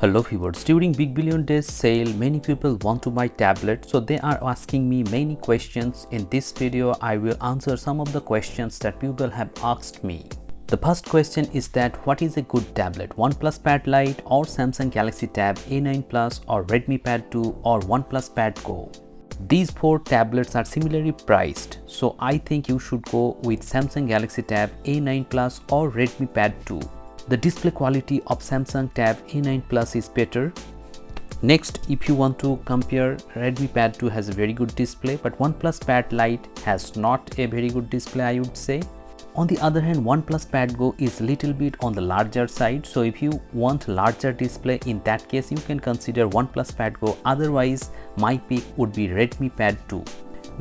Hello viewers, during Big Billion Days sale, many people want to buy tablets, so they are asking me many questions. In this video, I will answer some of the questions that people have asked me. The first question is that what is a good tablet, OnePlus Pad Lite or Samsung Galaxy Tab A9 Plus or Redmi Pad 2 or OnePlus Pad Go? These four tablets are similarly priced, so I think you should go with Samsung Galaxy Tab A9 Plus or Redmi Pad 2. The display quality of Samsung Tab A9 Plus is better. Next, if you want to compare, Redmi Pad 2 has a very good display, but OnePlus Pad Lite has not a very good display, I would say. On the other hand, OnePlus Pad Go is little bit on the larger side, so if you want larger display, in that case you can consider OnePlus Pad Go. Otherwise, my pick would be Redmi Pad 2.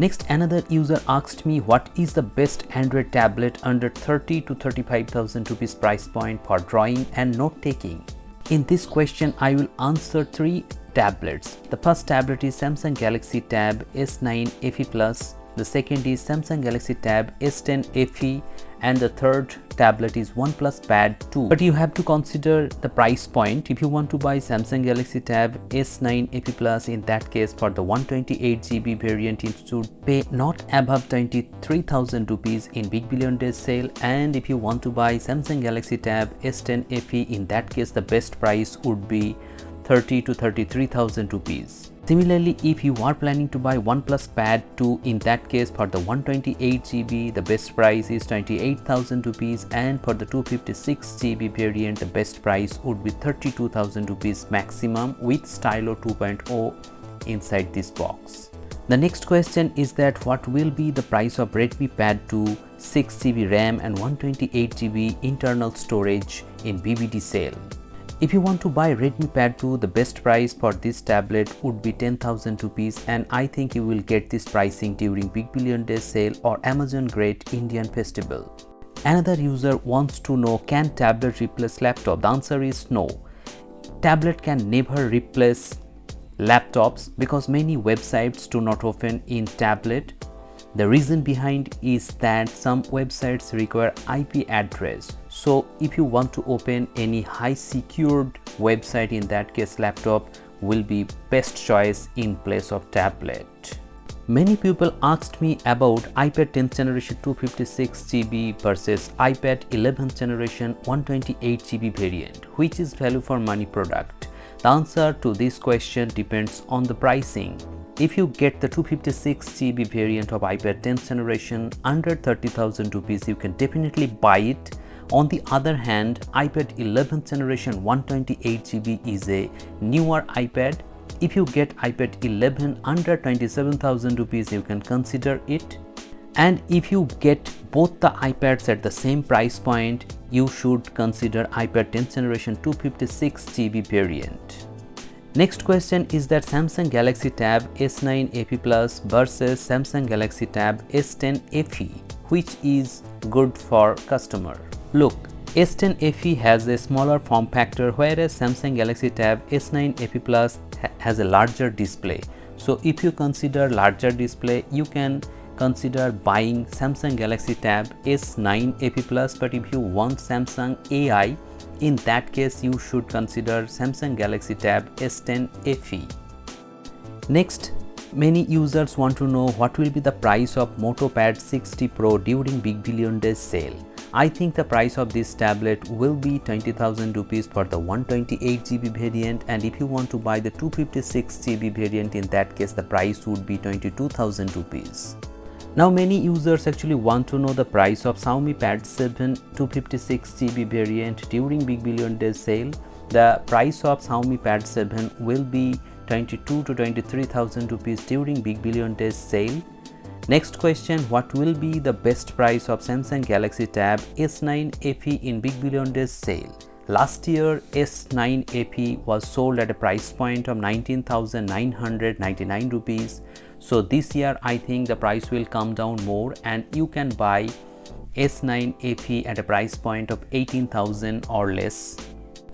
Next, another user asked me what is the best Android tablet under 30 to 35,000 rupees price point for drawing and note taking. In this question, I will answer three tablets. The first tablet is Samsung Galaxy Tab S9 FE Plus. The second is Samsung Galaxy Tab S10 FE, and the third tablet is OnePlus Pad 2. But you have to consider the price point. If you want to buy Samsung Galaxy Tab S9 FE Plus, in that case for the 128GB variant, you should pay not above 23,000 rupees in Big Billion Days sale. And if you want to buy Samsung Galaxy Tab S10 FE, in that case the best price would be 30 to 33,000 rupees. Similarly, if you are planning to buy OnePlus Pad 2, in that case for the 128GB the best price is 28,000 rupees, and for the 256GB variant the best price would be 32,000 rupees maximum with Stylo 2.0 inside this box. The next question is that what will be the price of Redmi Pad 2, 6GB RAM and 128GB internal storage in BBD sale. If you want to buy Redmi Pad 2, the best price for this tablet would be 10,000 rupees, and I think you will get this pricing during Big Billion Days sale or Amazon Great Indian Festival. Another user wants to know, can tablet replace laptop? The answer is no. Tablet can never replace laptops because many websites do not open in tablet. The reason behind is that some websites require IP address. So if you want to open any high secured website, in that case laptop will be best choice in place of tablet. Many people asked me about iPad 10th generation 256GB versus iPad 11th generation 128GB variant, which is value for money product. The answer to this question depends on the pricing. If you get the 256GB variant of iPad 10th generation under 30,000 rupees, you can definitely buy it. On the other hand, iPad 11th generation 128GB is a newer iPad. If you get iPad 11 under 27,000 rupees, you can consider it. And if you get both the iPads at the same price point, you should consider iPad 10th generation 256GB variant. Next question is that Samsung Galaxy Tab S9 FE Plus versus Samsung Galaxy Tab S10 FE, which is good for customer. Look, S10 FE has a smaller form factor, whereas Samsung Galaxy Tab S9 FE Plus has a larger display. So if you consider larger display, you can consider buying Samsung Galaxy Tab S9 FE Plus. But if you want Samsung AI, in that case you should consider Samsung Galaxy Tab S10 FE. Next, many users want to know what will be the price of MotoPad 60 Pro during Big Billion Days sale. I think the price of this tablet will be 20,000 rupees for the 128GB variant, and if you want to buy the 256GB variant, in that case the price would be 22,000 rupees. Now many users actually want to know the price of Xiaomi Pad 7 256GB variant during Big Billion Days sale. The price of Xiaomi Pad 7 will be 22 to 23,000 rupees during Big Billion Days sale. Next question, what will be the best price of Samsung Galaxy Tab S9 FE in Big Billion Days sale? Last year, S9 FE was sold at a price point of 19,999 rupees. So this year, I think the price will come down more, and you can buy S9 FE at a price point of 18,000 or less.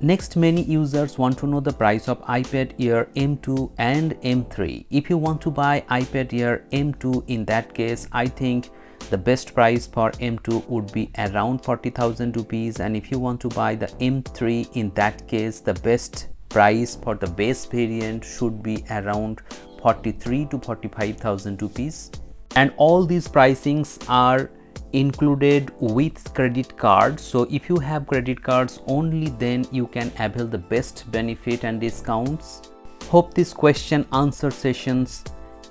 Next, many users want to know the price of iPad Air M2 and M3. If you want to buy iPad Air M2, in that case, I think the best price for M2 would be around 40,000 rupees, and if you want to buy the M3, in that case the best price for the base variant should be around 43 to 45,000 rupees, and all these pricings are included with credit cards. So if you have credit cards, only then you can avail the best benefit and discounts. Hope this question answer sessions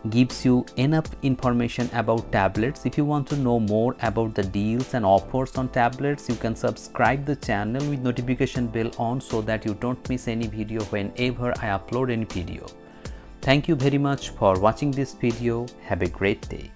gives you enough information about tablets. If you want to know more about the deals and offers on tablets, you can subscribe the channel with notification bell on so that you don't miss any video whenever I upload any video. Thank you very much for watching this video. Have a great day.